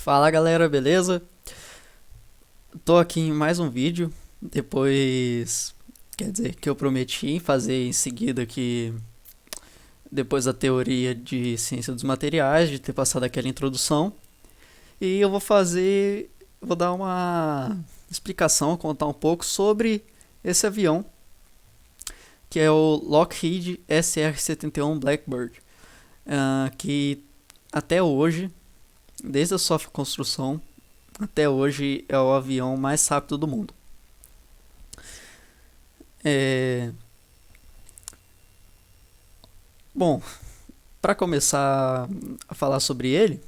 Fala galera, beleza? Tô aqui em mais um vídeo, depois, quer dizer, que eu prometi fazer em seguida aqui, depois da teoria de ciência dos materiais, de ter passado aquela introdução. E eu vou dar uma explicação, contar um pouco sobre esse avião, que é o Lockheed SR-71 Blackbird, que até hoje, desde a sua construção, até hoje é o avião mais rápido do mundo. É... Bom, para começar a falar sobre ele,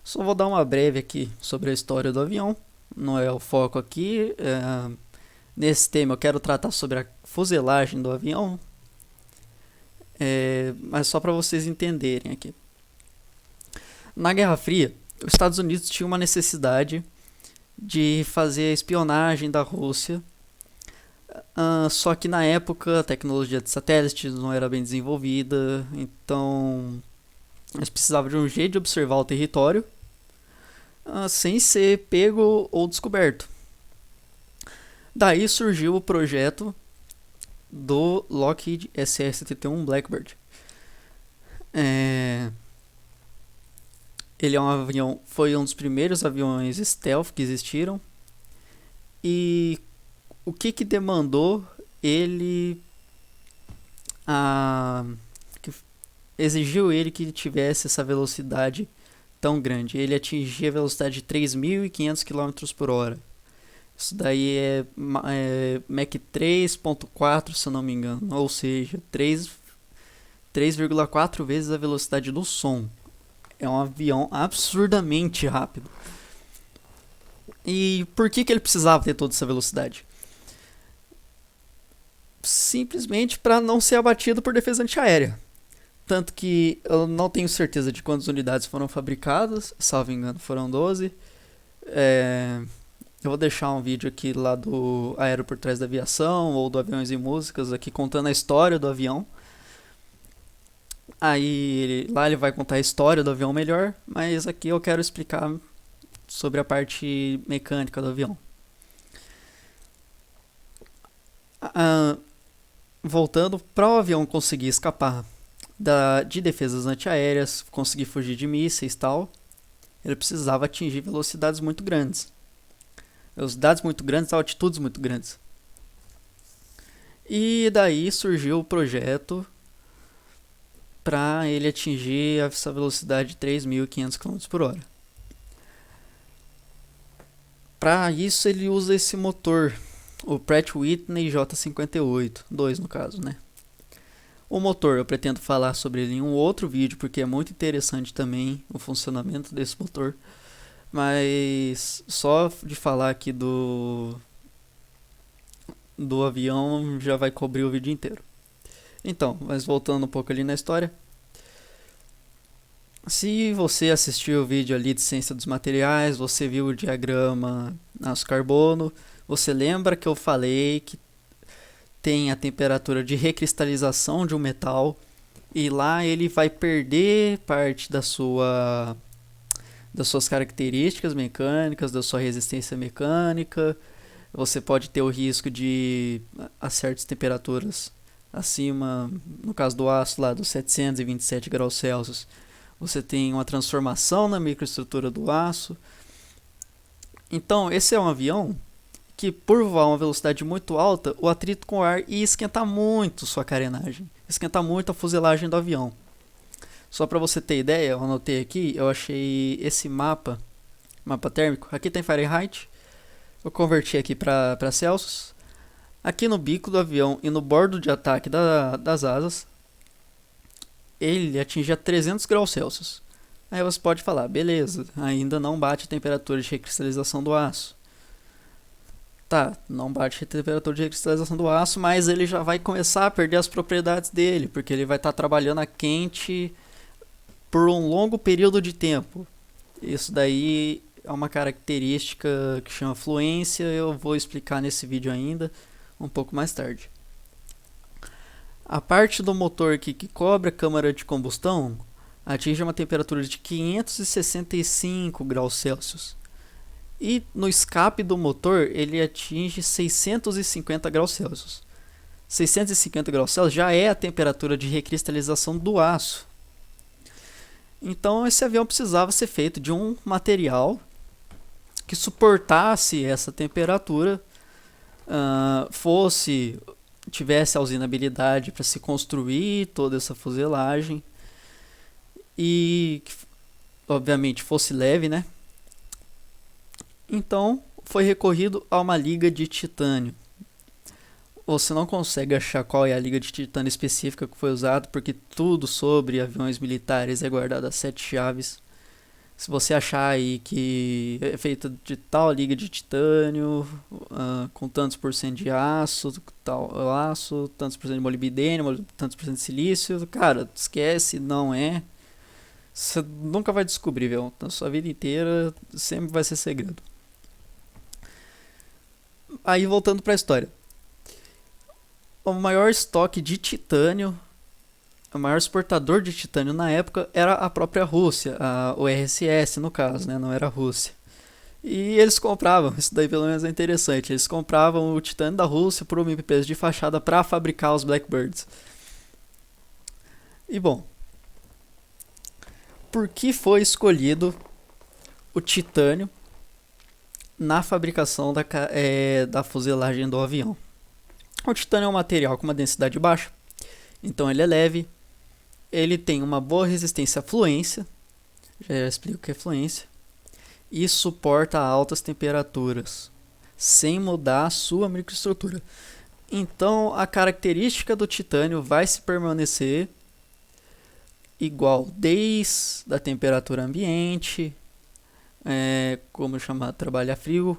só vou dar uma breve aqui sobre a história do avião. Não é o foco aqui. Nesse tema eu quero tratar sobre a fuselagem do avião, mas só para vocês entenderem aqui. Na Guerra Fria, os Estados Unidos tinham uma necessidade de fazer a espionagem da Rússia. Só que na época a tecnologia de satélites não era bem desenvolvida, então eles precisavam de um jeito de observar o território sem ser pego ou descoberto. Daí surgiu o projeto do Lockheed SR-71 Blackbird. Ele é um avião, foi um dos primeiros aviões stealth que existiram. E o que demandou ele a que exigiu ele que tivesse essa velocidade tão grande. Ele atingia a velocidade de 3.500 km por hora. Isso daí é Mach 3.4, se eu não me engano, ou seja, 3,4 vezes a velocidade do som. É um avião absurdamente rápido. E por que ele precisava ter toda essa velocidade? Simplesmente para não ser abatido por defesa antiaérea. Tanto que eu não tenho certeza de quantas unidades foram fabricadas, salvo engano foram 12. Eu vou deixar um vídeo aqui lá do Aero por Trás da Aviação ou do Aviões e Músicas, aqui contando a história do avião. Aí lá ele vai contar a história do avião melhor, mas aqui eu quero explicar sobre a parte mecânica do avião. Voltando, para o avião conseguir escapar de defesas antiaéreas, conseguir fugir de mísseis e tal, ele precisava atingir velocidades muito grandes. Velocidades muito grandes, altitudes muito grandes. E daí surgiu o projeto para ele atingir essa velocidade de 3.500 km por hora. Para isso ele usa esse motor, o Pratt Whitney J58, 2 no caso, né? O motor eu pretendo falar sobre ele em um outro vídeo, porque é muito interessante também o funcionamento desse motor. Mas só de falar aqui do avião já vai cobrir o vídeo inteiro. Então, mas voltando um pouco ali na história. Se você assistiu o vídeo ali de ciência dos materiais, você viu o diagrama aço carbono, você lembra que eu falei que tem a temperatura de recristalização de um metal e lá ele vai perder parte das suas características mecânicas, da sua resistência mecânica. Você pode ter o risco de, a certas temperaturas acima, no caso do aço lá dos 727 graus Celsius, você tem uma transformação na microestrutura do aço. Então esse é um avião que, por voar a uma velocidade muito alta, o atrito com o ar ia esquentar muito sua carenagem, esquentar muito a fuselagem do avião. Só para você ter ideia, eu anotei aqui, eu achei esse mapa térmico. Aqui tem Fahrenheit, eu converti aqui para Celsius. Aqui no bico do avião e no bordo de ataque das asas, ele atingia 300 graus Celsius. Aí você pode falar, beleza, ainda não bate a temperatura de recristalização do aço. Tá, não bate a temperatura de recristalização do aço, mas ele já vai começar a perder as propriedades dele, porque ele vai estar trabalhando a quente por um longo período de tempo. Isso daí é uma característica que chama fluência, eu vou explicar nesse vídeo ainda, um pouco mais tarde. A parte do motor aqui que cobre a câmara de combustão atinge uma temperatura de 565 graus Celsius. E no escape do motor ele atinge 650 graus Celsius. 650 graus Celsius já é a temperatura de recristalização do aço. Então esse avião precisava ser feito de um material que suportasse essa temperatura, tivesse a usinabilidade para se construir toda essa fuselagem e obviamente fosse leve, né? Então foi recorrido a uma liga de titânio. Você não consegue achar qual é a liga de titânio específica que foi usada, porque tudo sobre aviões militares é guardado a 7 chaves. Se você achar aí que é feita de tal liga de titânio, com tantos por cento de aço, tantos por cento de molibdênio, tantos por cento de silício, cara, esquece, não é. Você nunca vai descobrir, viu? Na sua vida inteira sempre vai ser segredo. Aí voltando para a história. O maior estoque de titânio, o maior exportador de titânio na época era a própria Rússia, o RSS no caso, né? Não era a Rússia. E eles compravam, isso daí pelo menos é interessante, eles compravam o titânio da Rússia por um peso de fachada para fabricar os Blackbirds. E bom, por que foi escolhido o titânio na fabricação da fuselagem do avião? O titânio é um material com uma densidade baixa, então ele é leve, ele tem uma boa resistência à fluência, já explico o que é fluência, e suporta altas temperaturas, sem mudar a sua microestrutura. Então a característica do titânio vai se permanecer igual desde a temperatura ambiente, como chamar, trabalhar frio,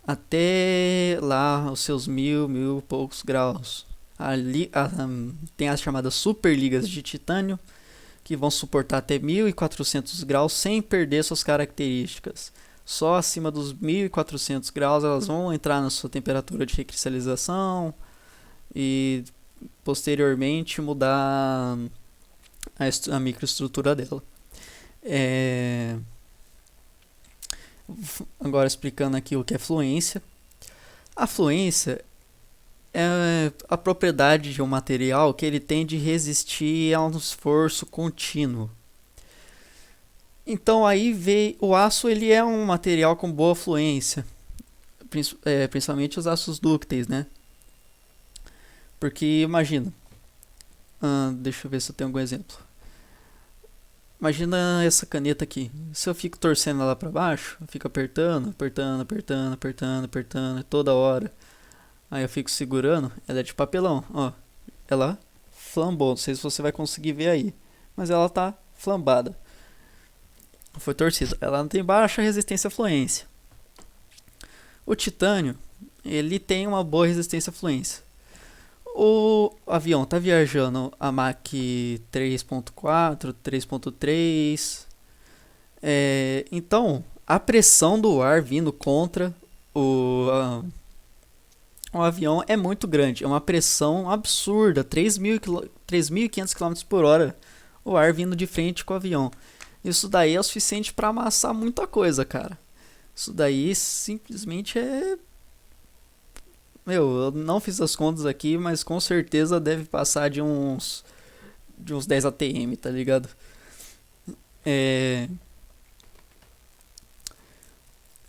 até lá os seus mil e poucos graus. Tem as chamadas superligas de titânio, que vão suportar até 1400 graus sem perder suas características. Só acima dos 1400 graus elas vão entrar na sua temperatura de recristalização e posteriormente mudar a microestrutura dela. Agora explicando aqui o que é fluência. A fluência é a propriedade de um material que ele tem de resistir a um esforço contínuo. Então aí veio o aço, ele é um material com boa fluência, principalmente os aços dúcteis, né? Porque imagina, deixa eu ver se eu tenho algum exemplo. Imagina essa caneta aqui. Se eu fico torcendo ela para baixo, eu fico apertando toda hora. Aí eu fico segurando, ela é de papelão, ó. Ela flambou, não sei se você vai conseguir ver aí, mas ela tá flambada. Foi torcida. Ela não tem baixa resistência à fluência. O titânio, ele tem uma boa resistência à fluência. O avião está viajando a Mach 3.4, 3.3. Então, a pressão do ar vindo contra o avião é muito grande. É uma pressão absurda, 3.500 km por hora. O ar vindo de frente com o avião. Isso daí é o suficiente para amassar muita coisa, cara. Isso daí simplesmente é... eu não fiz as contas aqui, mas com certeza deve passar de uns 10 atm, tá ligado?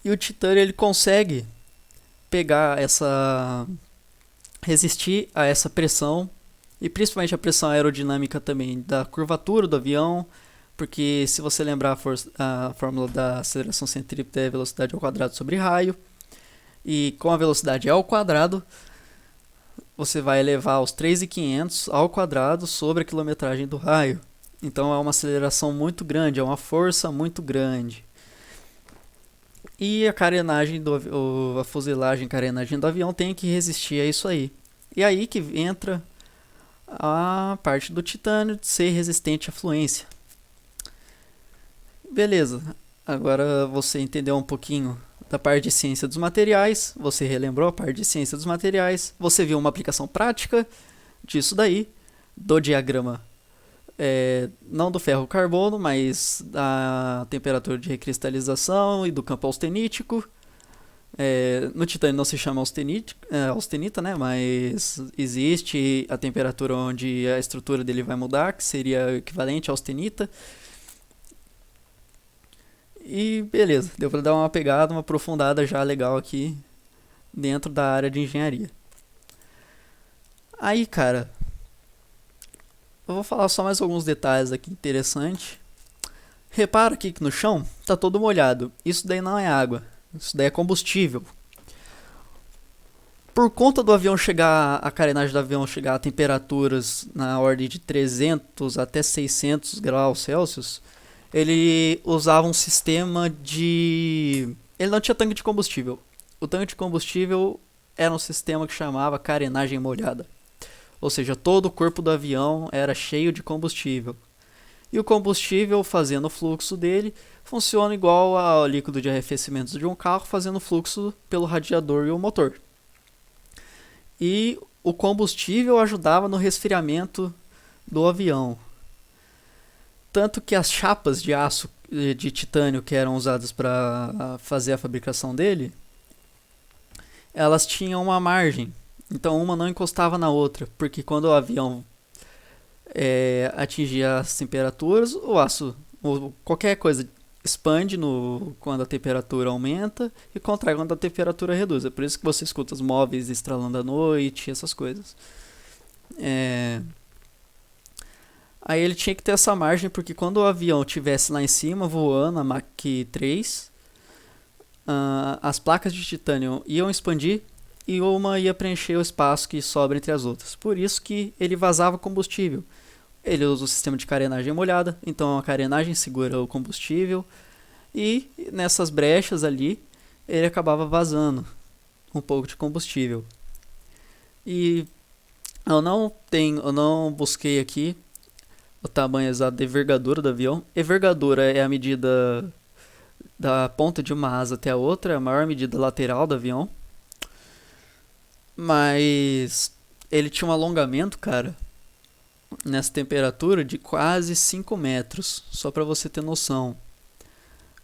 E o titânio, ele consegue resistir a essa pressão, e principalmente a pressão aerodinâmica também da curvatura do avião, porque se você lembrar a fórmula da aceleração centrípeta é velocidade ao quadrado sobre raio, e com a velocidade ao quadrado, você vai elevar os 3.500 ao quadrado sobre a quilometragem do raio. Então é uma aceleração muito grande, é uma força muito grande. E a carenagem a fuselagem, carenagem do avião tem que resistir a isso aí. E aí que entra a parte do titânio de ser resistente à fluência. Beleza, agora você entendeu um pouquinho da parte de ciência dos materiais, você relembrou a parte de ciência dos materiais, você viu uma aplicação prática disso daí, do diagrama não do ferro carbono, mas da temperatura de recristalização e do campo austenítico. No titânio não se chama austenita, né? Mas existe a temperatura onde a estrutura dele vai mudar, que seria equivalente à austenita. E beleza, deu para dar uma pegada, uma aprofundada já legal aqui dentro da área de engenharia. Aí, cara, eu vou falar só mais alguns detalhes aqui interessantes. Repara aqui que no chão tá todo molhado. Isso daí não é água, isso daí é combustível. Por conta do avião chegar, a carenagem do avião chegar a temperaturas na ordem de 300 até 600 graus Celsius, ele usava um sistema de... Ele não tinha tanque de combustível. O tanque de combustível era um sistema que chamava carenagem molhada. Ou seja, todo o corpo do avião era cheio de combustível. E o combustível, fazendo o fluxo dele, funciona igual ao líquido de arrefecimento de um carro, fazendo fluxo pelo radiador e o motor. E o combustível ajudava no resfriamento do avião. Tanto que as chapas de aço de titânio que eram usadas para fazer a fabricação dele, elas tinham uma margem. Então uma não encostava na outra, porque quando o avião atingia as temperaturas, o aço, qualquer coisa, expande quando a temperatura aumenta e contrai quando a temperatura reduz. É por isso que você escuta os móveis estralando à noite, essas coisas. Aí ele tinha que ter essa margem, porque quando o avião estivesse lá em cima voando, a Mach 3, as placas de titânio iam expandir e uma ia preencher o espaço que sobra entre as outras. Por isso que ele vazava combustível. Ele usa o sistema de carenagem molhada, então a carenagem segura o combustível e nessas brechas ali ele acabava vazando um pouco de combustível. E eu não busquei aqui o tamanho exato da envergadura do avião. Envergadura é a medida da ponta de uma asa até a outra, é a maior medida lateral do avião. Mas ele tinha um alongamento, cara, nessa temperatura de quase 5 metros, só para você ter noção.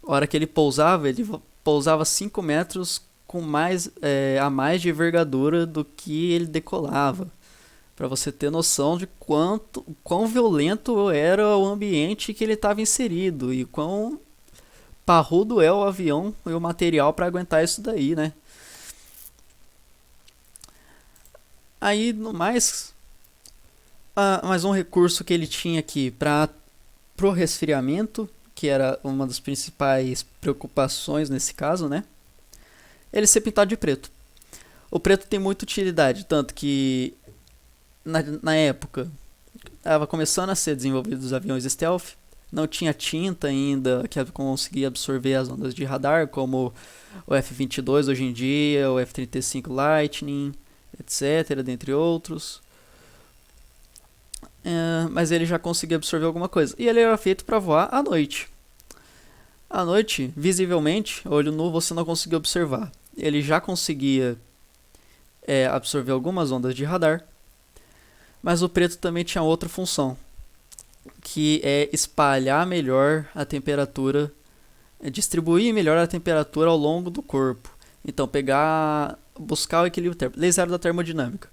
A hora que ele pousava 5 metros com a mais de envergadura do que ele decolava. Para você ter noção de quão violento era o ambiente que ele estava inserido e quão parrudo é o avião e o material para aguentar isso daí, né? Aí, no mais um recurso que ele tinha aqui para o resfriamento, que era uma das principais preocupações nesse caso, né? Ele ser pintado de preto. O preto tem muita utilidade, tanto que na época estava começando a ser desenvolvidos os aviões stealth, não tinha tinta ainda que conseguia absorver as ondas de radar, como o F-22 hoje em dia, o F-35 Lightning, etc., dentre outros. Mas ele já conseguia absorver alguma coisa. E ele era feito para voar à noite. À noite, visivelmente, olho nu, você não conseguia observar. Ele já conseguia absorver algumas ondas de radar. Mas o preto também tinha outra função, que é espalhar melhor a temperatura, distribuir melhor a temperatura ao longo do corpo. Então, buscar o equilíbrio térmico. Lei zero da termodinâmica.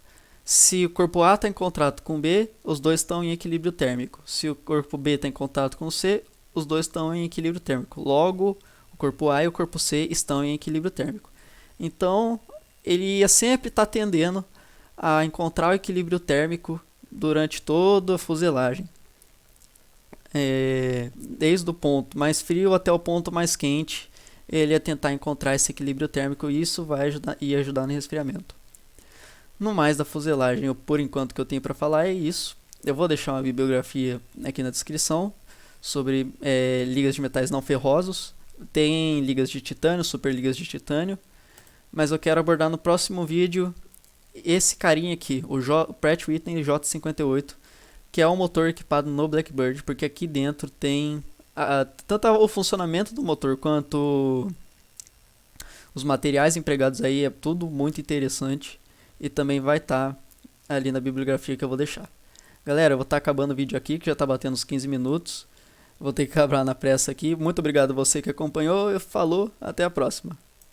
Se o corpo A está em contato com B, os dois estão em equilíbrio térmico. Se o corpo B está em contato com C, os dois estão em equilíbrio térmico. Logo, o corpo A e o corpo C estão em equilíbrio térmico. Então, ele ia sempre estar tendendo a encontrar o equilíbrio térmico durante toda a fuselagem. Desde o ponto mais frio até o ponto mais quente, ele ia tentar encontrar esse equilíbrio térmico e isso ia ajudar no resfriamento. No mais da fuselagem, por enquanto que eu tenho para falar é isso. Eu vou deixar uma bibliografia aqui na descrição sobre ligas de metais não ferrosos. Tem ligas de titânio, super ligas de titânio. Mas eu quero abordar no próximo vídeo esse carinha aqui, o Pratt Whitney J58, que é um motor equipado no Blackbird, porque aqui dentro tem tanto o funcionamento do motor quanto os materiais empregados aí, é tudo muito interessante e também vai estar ali na bibliografia que eu vou deixar. Galera, eu vou estar acabando o vídeo aqui, que já está batendo uns 15 minutos. Vou ter que acabar na pressa aqui. Muito obrigado a você que acompanhou. Falou, até a próxima.